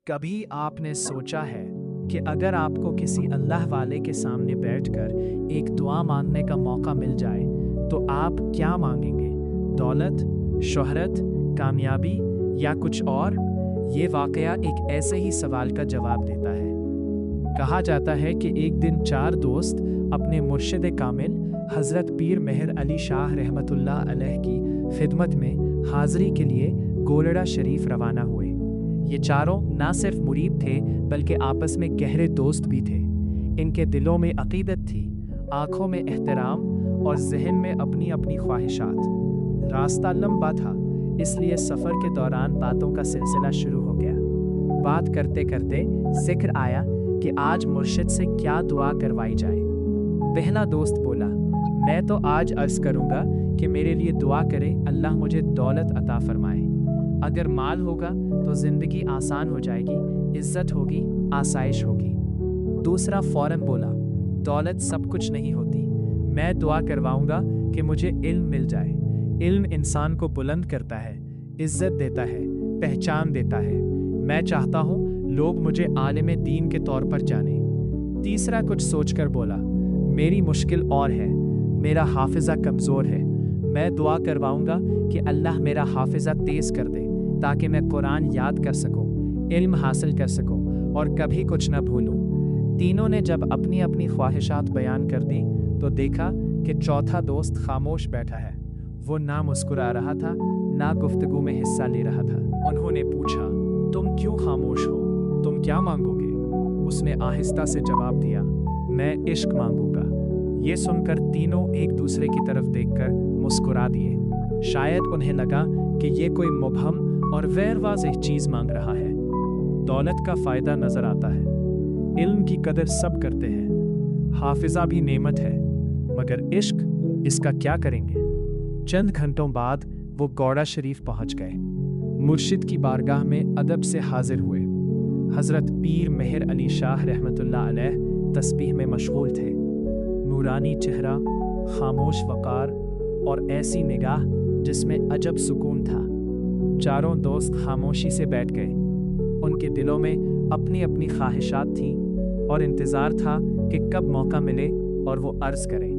کبھی آپ نے سوچا ہے کہ اگر آپ کو کسی اللہ والے کے سامنے بیٹھ کر ایک دعا مانگنے کا موقع مل جائے تو آپ کیا مانگیں گے؟ دولت، شہرت، کامیابی یا کچھ اور؟ یہ واقعہ ایک ایسے ہی سوال کا جواب دیتا ہے۔ کہا جاتا ہے کہ ایک دن 4 دوست اپنے مرشد کامل حضرت پیر مہر علی شاہ رحمۃ اللہ علیہ کی خدمت میں حاضری کے لیے گولڑا شریف روانہ ہوئے۔ یہ چاروں نہ صرف مرید تھے بلکہ آپس میں گہرے دوست بھی تھے۔ ان کے دلوں میں عقیدت تھی، آنکھوں میں احترام اور ذہن میں اپنی اپنی خواہشات۔ راستہ لمبا تھا، اس لیے سفر کے دوران باتوں کا سلسلہ شروع ہو گیا۔ بات کرتے کرتے ذکر آیا کہ آج مرشد سے کیا دعا کروائی جائے۔ پہلا دوست بولا، میں تو آج عرض کروں گا کہ میرے لیے دعا کرے اللہ مجھے دولت عطا فرمائے۔ اگر مال ہوگا تو زندگی آسان ہو جائے گی، عزت ہوگی، آسائش ہوگی۔ دوسرا فوراً بولا، دولت سب کچھ نہیں ہوتی، میں دعا کرواؤں گا کہ مجھے علم مل جائے۔ علم انسان کو بلند کرتا ہے، عزت دیتا ہے، پہچان دیتا ہے۔ میں چاہتا ہوں لوگ مجھے عالم دین کے طور پر جانیں۔ تیسرا کچھ سوچ کر بولا، میری مشکل اور ہے، میرا حافظہ کمزور ہے، میں دعا کرواؤں گا کہ اللہ میرا حافظہ تیز کر دے تاکہ میں قرآن یاد کر سکوں، علم حاصل کر سکوں اور کبھی کچھ نہ بھولوں۔ تینوں نے جب اپنی اپنی خواہشات بیان کر دی تو دیکھا کہ چوتھا دوست خاموش بیٹھا ہے۔ وہ نہ مسکرا رہا تھا، نہ گفتگو میں حصہ لے رہا تھا۔ انہوں نے پوچھا، تم کیوں خاموش ہو؟ تم کیا مانگو گے؟ اس نے آہستہ سے جواب دیا، میں عشق مانگوں گا۔ یہ سن کر تینوں ایک دوسرے کی طرف دیکھ کر مسکرا دیے۔ شاید انہیں لگا کہ یہ کوئی مبہم اور غیر واضح چیز مانگ رہا ہے۔ دولت کا فائدہ نظر آتا ہے، علم کی قدر سب کرتے ہیں، حافظہ بھی نعمت ہے، مگر عشق، اس کا کیا کریں گے؟ چند گھنٹوں بعد وہ گوڑا شریف پہنچ گئے۔ مرشد کی بارگاہ میں ادب سے حاضر ہوئے۔ حضرت پیر مہر علی شاہ رحمۃ اللہ علیہ تسبیح میں مشغول تھے۔ نورانی چہرہ، خاموش وقار اور ایسی نگاہ جس میں عجب سکون تھا۔ چاروں دوست خاموشی سے بیٹھ گئے۔ ان کے دلوں میں اپنی اپنی خواہشات تھیں اور انتظار تھا کہ کب موقع ملے اور وہ عرض کریں۔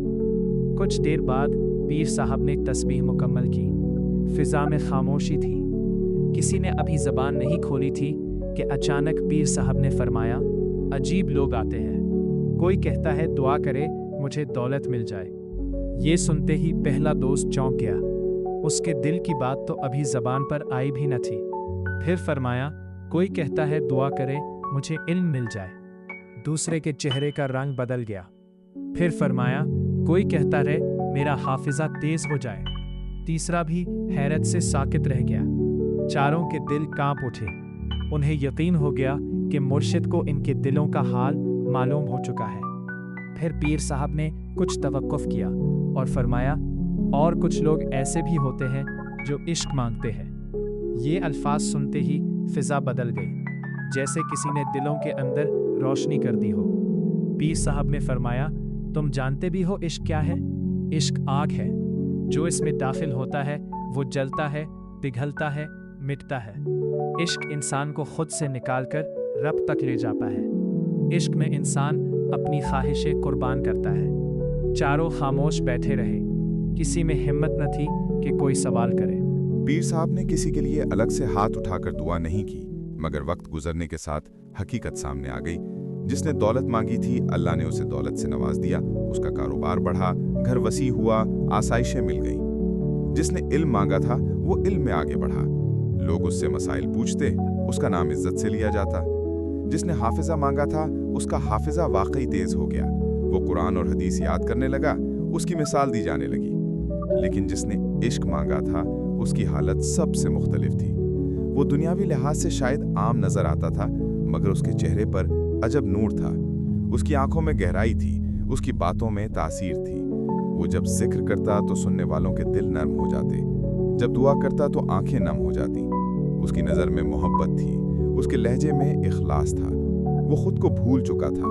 کچھ دیر بعد پیر صاحب نے تسبیح مکمل کی۔ فضا میں خاموشی تھی، کسی نے ابھی زبان نہیں کھولی تھی کہ اچانک پیر صاحب نے فرمایا، عجیب لوگ آتے ہیں، کوئی کہتا ہے دعا کرے مجھے دولت مل جائے۔ یہ سنتے ہی پہلا دوست چونک گیا، اس کے دل کی بات تو ابھی زبان پر آئی بھی نہ تھی۔ پھر فرمایا، کوئی کہتا ہے دعا کرے مجھے علم مل جائے۔ دوسرے کے چہرے کا رنگ بدل گیا۔ پھر فرمایا، کوئی کہتا ہے میرا حافظہ تیز ہو جائے۔ تیسرا بھی حیرت سے ساکت رہ گیا۔ چاروں کے دل کانپ اٹھے۔ انہیں یقین ہو گیا کہ مرشد کو ان کے دلوں کا حال معلوم ہو چکا ہے۔ پھر پیر صاحب نے کچھ توقف کیا اور فرمایا، اور کچھ لوگ ایسے بھی ہوتے ہیں جو عشق مانگتے ہیں۔ یہ الفاظ سنتے ہی فضا بدل گئی، جیسے کسی نے دلوں کے اندر روشنی کر دی ہو۔ پیر صاحب نے فرمایا، تم جانتے بھی ہو عشق کیا ہے؟ عشق آگ ہے، جو اس میں داخل ہوتا ہے وہ جلتا ہے، پگھلتا ہے، مٹتا ہے۔ عشق انسان کو خود سے نکال کر رب تک لے جاتا ہے۔ عشق میں انسان اپنی خواہشیں قربان کرتا ہے۔ چاروں خاموش بیٹھے رہے، کسی میں ہمت نہ تھی کہ کوئی سوال کرے۔ پیر صاحب نے کسی کے لیے الگ سے ہاتھ اٹھا کر دعا نہیں کی، مگر وقت گزرنے کے ساتھ حقیقت سامنے آ گئی۔ جس نے دولت مانگی تھی اللہ نے اسے دولت سے نواز دیا، اس کا کاروبار بڑھا، گھر وسیع ہوا، آسائشیں مل گئیں۔ جس نے علم مانگا تھا وہ علم میں آگے بڑھا، لوگ اس سے مسائل پوچھتے، اس کا نام عزت سے لیا جاتا۔ جس نے حافظہ مانگا تھا اس کا حافظہ واقعی تیز ہو گیا، وہ قرآن اور حدیث یاد کرنے لگا، اس کی مثال دی جانے لگی۔ لیکن جس نے عشق مانگا تھا اس کی حالت سب سے مختلف تھی۔ وہ دنیاوی لحاظ سے شاید عام نظر آتا تھا، مگر اس کے چہرے پر عجب نور تھا، اس کی آنکھوں میں گہرائی تھی، اس کی باتوں میں تاثیر تھی۔ وہ جب ذکر کرتا تو سننے والوں کے دل نرم ہو جاتے، جب دعا کرتا تو آنکھیں نم ہو جاتی۔ اس کی نظر میں محبت تھی، اس کے لہجے میں اخلاص تھا۔ وہ خود کو بھول چکا تھا،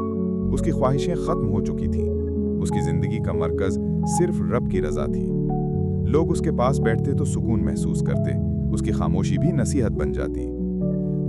اس کی خواہشیں ختم ہو چکی تھیں، اس کی زندگی کا مرکز صرف رب کی رضا تھی۔ لوگ اس کے پاس بیٹھتے تو سکون محسوس کرتے، اس کی خاموشی بھی نصیحت بن جاتی۔